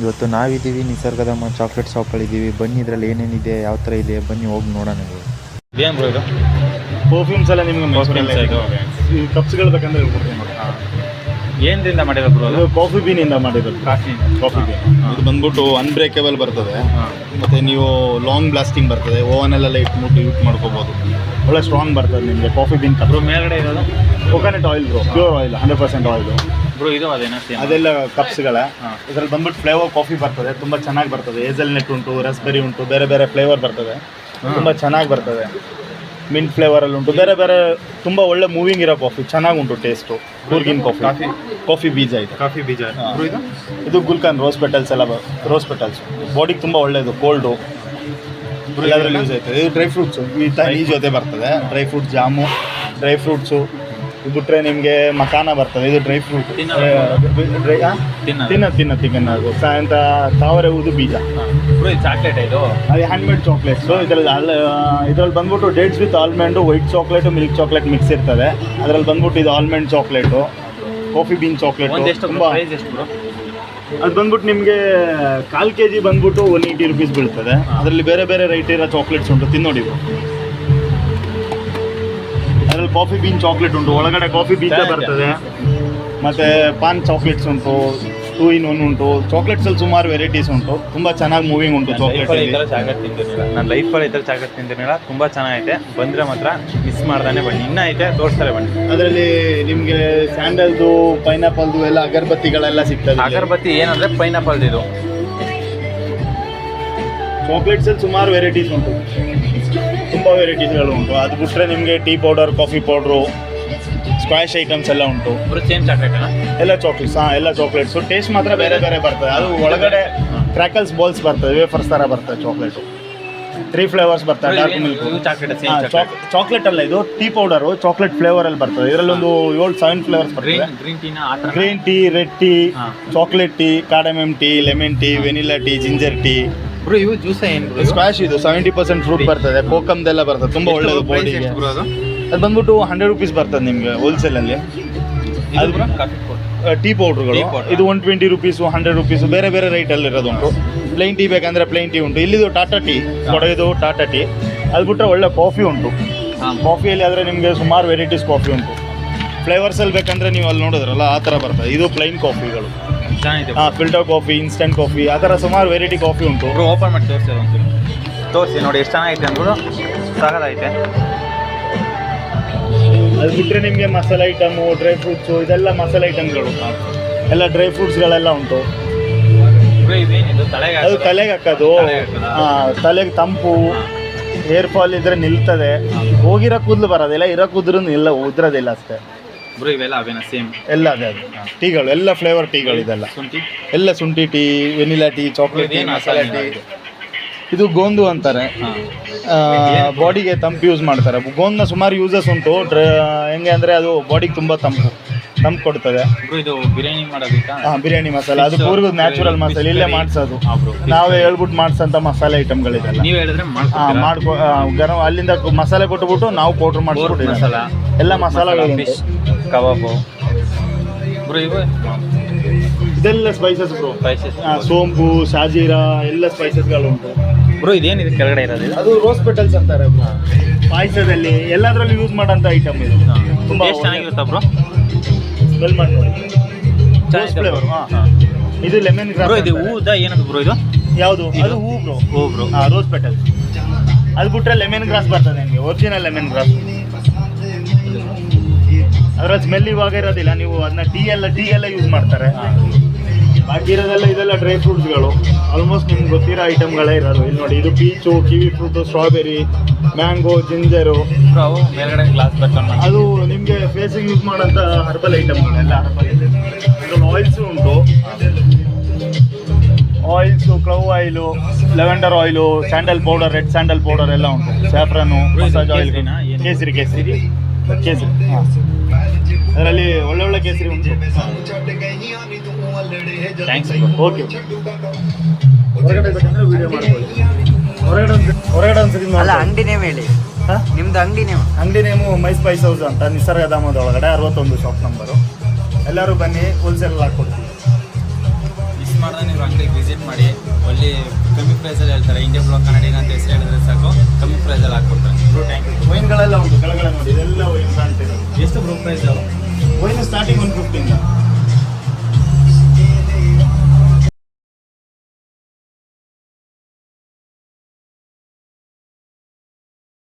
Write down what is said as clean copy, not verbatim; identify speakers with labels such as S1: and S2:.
S1: ಇವತ್ತು ನಾವಿದ್ದೀವಿ ನಿಸರ್ಗಧಾಮ ಚಾಕ್ಲೇಟ್ ಶಾಪಲ್ಲಿದ್ದೀವಿ. ಬನ್ನಿ ಇದರಲ್ಲಿ ಏನೇನಿದೆ, ಯಾವ ಥರ ಇದೆ, ಬನ್ನಿ ಹೋಗಿ ನೋಡೋಣ.
S2: ಏನು ಬ್ರೋ ಇದು?
S3: ಪರ್ಫ್ಯೂಮ್ಸ್ ಎಲ್ಲ ನಿಮ್ಗೆ ಈ ಕಪ್ಸ್ಗಳು ಬೇಕಂದ್ರೆ
S2: ಏನರಿಂದ ಮಾಡಿರೋ ಬ್ರೋ?
S3: ಅದು ಕಾಫಿ ಬೀನಿಂದ ಮಾಡಿರೋದು. ಕಾಫಿ ಬೀನ್ ಇದು ಬಂದ್ಬಿಟ್ಟು ಅನ್ಬ್ರೇಕೇಬಲ್ ಬರ್ತದೆ, ಮತ್ತು ನೀವು ಲಾಂಗ್ ಬ್ಲಾಸ್ಟಿಂಗ್ ಬರ್ತದೆ, ಓವನಲ್ಲೆಲ್ಲ ಇಟ್ಬಿಟ್ಟು ಯೂಸ್ ಮಾಡ್ಕೋಬೋದು. ಒಳ್ಳೆ ಸ್ಟ್ರಾಂಗ್ ಬರ್ತದೆ ನಿಮಗೆ ಕಾಫಿ ಬೀನ್.
S2: ಬ್ರೋ ಮೇಲ್ಗಡೆ ಇರೋದು
S3: coconut oil bro, pure oil, 100% oil
S2: bro. ಇದು ಅದೇನಾ?
S3: ಅದೆಲ್ಲ ಕಪ್ಸ್ಗಳ. ಇದರಲ್ಲಿ ಬಂದ್ಬಿಟ್ಟು ಫ್ಲೇವರ್ ಕಾಫಿ ಬರ್ತದೆ, ತುಂಬ ಚೆನ್ನಾಗಿ ಬರ್ತದೆ. ಹೇಸಲ್ನಟ್ ಉಂಟು, ರಸ್ಬೆರಿ ಉಂಟು, ಬೇರೆ ಬೇರೆ ಫ್ಲೇವರ್ ಬರ್ತದೆ, ತುಂಬ ಚೆನ್ನಾಗಿ ಬರ್ತದೆ. ಮಿಂಟ್ ಫ್ಲೇವರಲ್ಲಿ ಉಂಟು, ಬೇರೆ ಬೇರೆ ತುಂಬ ಒಳ್ಳೆ ಮೂವಿಂಗ್ ಇರೋ ಕಾಫಿ, ಚೆನ್ನಾಗಿ ಉಂಟು ಟೇಸ್ಟು. ಕೂರ್ಗಿನ್ ಕಾಫಿ ಬೀಜ ಇದೆ.
S2: ಕಾಫಿ ಬೀಜ
S3: ಇದು ಗುಲ್ಕನ್ ರೋಸ್ ಪೆಟಲ್ಸ್ ಎಲ್ಲ ರೋಸ್ ಪೆಟಲ್ಸ್ ಬಾಡಿಗೆ ತುಂಬ ಒಳ್ಳೆಯದು, ಕೋಲ್ಡು ಎಲ್ಲದರಲ್ಲಿ ಯೂಸ್ ಆಯ್ತದೆ. ಇದು ಡ್ರೈ ಫ್ರೂಟ್ಸು ಈ ಜೊತೆ ಬರ್ತದೆ. Dry fruit jam, dry fruits. ಇದು ಬಿಟ್ಟರೆ ನಿಮಗೆ ಮಕಾನ ಬರ್ತದೆ, ಇದು ಡ್ರೈ ಫ್ರೂಟ್. ತಿನ್ನೋದು ಅಂತ ತಾವರೆ ಊದು ಬೀಜ.
S2: ಚಾಕ್ಲೇಟ್ ಇದು
S3: ಅದು ಹ್ಯಾಂಡ್ಮೇಡ್ ಚಾಕ್ಲೇಟ್ಸು. ಇದರಲ್ಲಿ ಬಂದ್ಬಿಟ್ಟು dates with almond, white chocolate, milk chocolate mix ಇರ್ತದೆ. ಅದರಲ್ಲಿ ಬಂದ್ಬಿಟ್ಟು ಇದು almond chocolate, coffee bean chocolate. ತುಂಬ ಅದು ಬಂದ್ಬಿಟ್ಟು ನಿಮಗೆ 1/4 kg ಬಂದ್ಬಿಟ್ಟು 180 rupees ಬೀಳ್ತದೆ. ಅದರಲ್ಲಿ ಬೇರೆ ಬೇರೆ ರೈಟ್ ಇರೋ ಚಾಕ್ಲೇಟ್ಸ್ ಉಂಟು, ತಿನ್ನೋಡಿ. ಅದರಲ್ಲಿ ಕಾಫಿ ಬೀನ್ ಚಾಕ್ಲೇಟ್ ಉಂಟು, ಒಳಗಡೆ ಕಾಫಿ ಬೀಜ ಬರ್ತದೆ. ಮತ್ತು ಪಾನ್ ಚಾಕ್ಲೇಟ್ಸ್ ಉಂಟು, 2 in 1 ಉಂಟು. ಚಾಕ್ಲೇಟ್ಸಲ್ಲಿ ಸುಮಾರು ವೆರೈಟೀಸ್ ಉಂಟು, ತುಂಬ ಚೆನ್ನಾಗಿ ಮೂವಿಂಗ್ ಉಂಟು ಚಾಕ್ಲೇಟಲ್ಲಿ.
S2: ಚಾಕ್ಲೇಟ್ ತಿಂದಿರಲಿಲ್ಲ ನನ್ನ ಲೈಫಲ್ಲಿ, ಈ ಥರ ಚಾಕ್ಲೇಟ್ ತಿಂದಿರಲಿಲ್ಲ. ತುಂಬ ಚೆನ್ನಾಗೈತೆ. ಬಂದರೆ ಮಾತ್ರ ಮಿಸ್ ಮಾಡ್ದಾನೆ ಬನ್ನಿ. ಇನ್ನೂ ಐತೆ, ತೋರಿಸ್ತಾರೆ ಬನ್ನಿ.
S3: ಅದರಲ್ಲಿ ನಿಮಗೆ ಸ್ಯಾಂಡಲ್ದು, ಪೈನಾಪಲ್ದು ಎಲ್ಲ ಅಗರಬತ್ತಿಗಳೆಲ್ಲ ಸಿಗ್ತದೆ.
S2: ಅಗರಬತ್ತಿ ಏನಂದರೆ ಪೈನಾಪಲ್ದು. ಇದು
S3: ಚಾಕ್ಲೇಟ್ಸಲ್ಲಿ ಸುಮಾರು ವೆರೈಟೀಸ್ ಉಂಟು, ತುಂಬ ವೆರೈಟೀಸ್ಗಳು ಉಂಟು. ಅದು ಬಿಟ್ಟರೆ ನಿಮಗೆ tea powder, coffee powder, squash items ಎಲ್ಲ ಉಂಟು.
S2: ಸೇಮ್ ಚಾಕ್ಲೇಟ್
S3: ಎಲ್ಲ ಚಾಕ್ಲೇಟ್ಸ್. ಎಲ್ಲ ಚಾಕ್ಲೇಟ್ಸು ಟೇಸ್ಟ್ ಮಾತ್ರ ಬೇರೆ ಬೇರೆ ಬರ್ತದೆ. ಅದು ಒಳಗಡೆ ಕ್ರ್ಯಾಕಲ್ಸ್ ಬಾಲ್ಸ್ ಬರ್ತದೆ, ವೇಫರ್ಸ್ ಥರ ಬರ್ತದೆ ಚಾಕ್ಲೇಟು. 3 ಫ್ಲೇವರ್ಸ್ ಬರ್ತದೆ. ಡಾರ್ಕ್ ಮಿಲ್ಕ್ ಚಾಕ್ಲೇಟ್ ಅಲ್ಲ, ಇದು ಟೀ ಪೌಡರು ಚಾಕ್ಲೇಟ್ ಫ್ಲೇವರಲ್ಲಿ ಬರ್ತದೆ. ಇದರಲ್ಲೊಂದು 7 ಫ್ಲೇವರ್ಸ್ ಬರ್ತದೆ. Green tea, red tea, chocolate tea, cardamom tea, lemon tea, vanilla tea, ginger tea.
S2: Bro ಇವು ಜ್ಯೂಸ್ ಏನು?
S3: ಸ್ಕ್ವಾಶ್ ಇದು 70% ಫ್ರೂಟ್ ಬರ್ತದೆ, ಕೋಕಮ್ದೆಲ್ಲ ಬರ್ತದೆ, ತುಂಬ ಒಳ್ಳೆಯದು ಬಾಡಿಗೆ. ಅದು ಬಂದ್ಬಿಟ್ಟು 100 rupees ಬರ್ತದೆ ನಿಮಗೆ ಹೋಲ್ಸೇಲಲ್ಲಿ. ಅದು ಟೀ ಪೌಡ್ರುಗಳು ಇದು 120 rupees, 100 rupees, ಬೇರೆ ಬೇರೆ ರೈಟಲ್ಲಿ ಇರೋದುಂಟು. ಪ್ಲೈನ್ ಟೀ ಬೇಕಂದರೆ ಪ್ಲೈನ್ ಟೀ ಉಂಟು. ಇಲ್ಲಿದು ಟಾಟಾ ಟೀ, ಕೊಡಗಿದು ಟಾಟಾ ಟೀ. ಅದು ಬಿಟ್ಟರೆ ಒಳ್ಳೆ ಕಾಫಿ ಉಂಟು. ಕಾಫಿಯಲ್ಲಿ ಆದರೆ ನಿಮಗೆ ಸುಮಾರು ವೆರೈಟೀಸ್ ಕಾಫಿ ಉಂಟು. ಫ್ಲೇವರ್ಸಲ್ಲಿ ಬೇಕಂದರೆ ನೀವು ಅಲ್ಲಿ ನೋಡಿದ್ರಲ್ಲ ಆ ಥರ ಬರ್ತದೆ. ಇದು ಪ್ಲೈನ್ ಕಾಫಿಗಳು. ಫಿಲ್ಟರ್ ಕಾಫಿ, ಇನ್ಸ್ಟೆಂಟ್ ಕಾಫಿ, ಆ ಥರ ಸುಮಾರು ವೆರೈಟಿ ಕಾಫಿ ಉಂಟು.
S2: ಓಪನ್ ಮಾಡಿ ತೋರಿಸಿ ನೋಡಿ ಎಷ್ಟು ಚೆನ್ನಾಗೈತೆ ಅಂದ್ಬಿಟ್ಟು. ಸಾಕಾಗೈತೆ.
S3: ಅದು ಬಿಟ್ಟರೆ ನಿಮಗೆ ಮಸಾಲೆ ಐಟಮು, ಡ್ರೈ ಫ್ರೂಟ್ಸು, ಇದೆಲ್ಲ ಮಸಾಲೆ ಐಟಮ್ಗಳು. ಎಲ್ಲ ಡ್ರೈ ಫ್ರೂಟ್ಸ್ಗಳೆಲ್ಲ ಉಂಟು. ಅದು ತಲೆಗೆ ಹಾಕೋದು, ತಲೆಗೆ ತಂಪು, ಹೇರ್ ಫಾಲ್ ಇದ್ರೆ ನಿಲ್ತದೆ. ಹೋಗಿರೋ ಕೂದಲು ಬರೋದಿಲ್ಲ, ಇರೋ ಕೂದಲು ಇಲ್ಲ, ಉದ್ರೋದಿಲ್ಲ ಅಷ್ಟೇ.
S2: ಇವೆಲ್ಲ ಅವೇನಾ ಸೇಮ್? ಎಲ್ಲ
S3: ಅದೇ ಟೀಗಳು, ಎಲ್ಲ ಫ್ಲೇವರ್ ಟೀಗಳು. ಇದೆಲ್ಲ ಎಲ್ಲ ಶುಂಠಿ tea, vanilla tea, chocolate tea, ಮಸಾಲೆ ಟೀ. ಇದು ಗೋಂದು ಅಂತಾರೆ, ಬಾಡಿಗೆ ತಂಪು ಯೂಸ್ ಮಾಡ್ತಾರೆ. ಗೋಂದನ್ನ ಸುಮಾರು ಯೂಸಸ್ ಉಂಟು. ಹೆಂಗೆ ಅಂದರೆ ಅದು ಬಾಡಿಗೆ ತುಂಬ ತಂಪು ಕೊಡ್ತದೆ.
S2: ಇದು ಬಿರಿಯಾನಿ ಮಾಡೋದಕ್ಕೆ
S3: ಬಿರಿಯಾನಿ ಮಸಾಲೆ, ಅದು ಪೂರ್ವ ನ್ಯಾಚುರಲ್ ಮಸಾಲೆ, ಇಲ್ಲೇ ಮಾಡಿಸೋದು. ನಾವೇ ಹೇಳ್ಬಿಟ್ಟು ಮಾಡಿಸೋಂಥ ಮಸಾಲೆ ಐಟಮ್ಗಳಿದೆಲ್ಲ.
S2: ನೀವು ಹೇಳಿದ್ರೆ
S3: ಗರಂ ಅಲ್ಲಿಂದ ಮಸಾಲೆ ಕೊಟ್ಬಿಟ್ಟು ನಾವು ಪೌಡ್ರ್ ಮಾಡಿಸ್ಬಿಟ್ಟು ಎಲ್ಲ ಮಸಾಲೆಗಳು,
S2: ಕಬಾಬು
S3: ಇದೆಲ್ಲ ಸ್ಪೈಸಸ್ ಬ್ರೋ. ಸೋಂಪು, ಶಾಜೀರಾ, ಎಲ್ಲ ಸ್ಪೈಸಸ್ಗಳು ಉಂಟು
S2: ಬ್ರೋ. ಇದೇನಿದೆ ಕೆಳಗಡೆ ಇರೋದು?
S3: ಅದು ರೋಸ್ ಪೆಟಲ್ಸ್ ಅಂತಾರೆ ಬ್ರೋ. ಪಾಯಸದಲ್ಲಿ ಎಲ್ಲದರಲ್ಲೂ ಯೂಸ್ ಮಾಡೋಂಥ ಐಟಮ್ ಇದು. ತುಂಬ
S2: ಚೆನ್ನಾಗಿರುತ್ತಾ ಬ್ರೋ?
S3: ಸ್ಮೆಲ್ ಮಾಡಿ ನೋಡಿ. ಫ್ಲೇವರ್. ಇದು ಲೆಮನ್ ಗ್ರಾಸ್.
S2: ಇದು ಹೂದ ಏನದು ಬ್ರೋ? ಇದು
S3: ಯಾವುದು? ಅದು ಹೂ ಬ್ರೋ.
S2: Bro
S3: rose petals. ಅದು ಬಿಟ್ಟರೆ ಲೆಮನ್ ಗ್ರಾಸ್ ಬರ್ತದೆ ನಿಮಗೆ, ಒರಿಜಿನಲ್ ಲೆಮನ್ ಗ್ರಾಸ್. ಅದರಲ್ಲಿ ಸ್ಮೆಲ್ ಇವಾಗ ಇರೋದಿಲ್ಲ. ನೀವು ಅದನ್ನ ಟೀಗೆಲ್ಲ ಯೂಸ್ ಮಾಡ್ತಾರೆ. ಬಾಕಿ ಇರೋದೆಲ್ಲ ಇದೆಲ್ಲ ಡ್ರೈ ಫ್ರೂಟ್ಸ್ಗಳು. ಆಲ್ಮೋಸ್ಟ್ ನಿಮ್ಗೆ ಗೊತ್ತಿರೋ ಐಟಮ್ಗಳೇ ಇರೋದು. ಇಲ್ಲಿ ನೋಡಿ, ಇದು ಪೀಚು, ಕಿವಿ ಫ್ರೂಟು, ಸ್ಟ್ರಾಬೆರಿ, ಮ್ಯಾಂಗೋ, ಜಿಂಜರು.
S2: ಮೇಲ್ಗಡೆ ಗ್ಲಾಸ್
S3: ಅದು ನಿಮಗೆ ಫೇಸಿಗೆ ಯೂಸ್ ಮಾಡೋಂಥ ಹರ್ಬಲ್ ಐಟಮ್ಗಳೆಲ್ಲ. ಇದರಲ್ಲಿ ಆಯಿಲ್ಸು ಉಂಟು. Oils, clove oil, lavender oil, sandal powder, red sandal powder ಎಲ್ಲ ಉಂಟು. ಸ್ಯಾಫ್ರನು, ಮಸಾಜ್ ಆಯಿಲ್, ಕೇಸರಿ. ಹಾಂ, ಅದರಲ್ಲಿ ಒಳ್ಳೊಳ್ಳೆ ಕೇಸರಿ ಉಂಟು.
S2: ಥ್ಯಾಂಕ್ಸ್.
S3: ಓಕೆ. ಹೊರಗಡೆ ಬೇಕಂದ್ರೆ ವಿಡಿಯೋ ಮಾಡ್ಕೊಳ್ಳಿ. ಹೊರಗಡೆ ಒಂದ್ಸರಿ
S4: ಅಲ್ಲ, ಅಂಗಡಿ ನೇಮ್ ಹೇಳಿ. ನಿಮ್ದು ಅಂಗಡಿ
S3: ನೇಮು ಮೈ ಸ್ಪೈಸ್ ಹೌಸ್ ಅಂತ, ನಿಸರ್ಗಧಾಮದ ಒಳಗಡೆ 61 ಶಾಪ್ ನಂಬರು. ಎಲ್ಲರೂ ಬನ್ನಿ, ಹೋಲ್ಸೇಲ್ ಹಾಕ್ಕೊಡ್ತೀವಿ.
S5: ಮಾಡ್ದೆ ನೀವು ಅಂಗಡಿಗೆ ವಿಸಿಟ್ ಮಾಡಿ, ಒಳ್ಳೆ ಕಮ್ಮಿ ಪ್ರೈಸಲ್ಲಿ ಹೇಳ್ತಾರೆ. ಇಂಡಿಯಾ ಬ್ಲಾಕ್ ಕನ್ನಡಿಗ ಅಂತ ಹೆಸರು ಹೇಳಿದ್ರೆ ಸಾಕು, ಕಮ್ಮಿ ಪ್ರೈಸಲ್ಲಿ ಹಾಕ್ಕೊಡ್ತಾರೆ.
S3: Bro thank you. ವೈನ್ಗಳೆಲ್ಲ ಉಂಟು ಕೆಳಗಡೆ ನೋಡಿ, ಇದೆಲ್ಲ ವೈನ್ ಕಾಣ್ತಿರೋದು.
S5: ಎಷ್ಟು ಬ್ರೋ ಪ್ರೈಸ್?
S3: Wine starting 150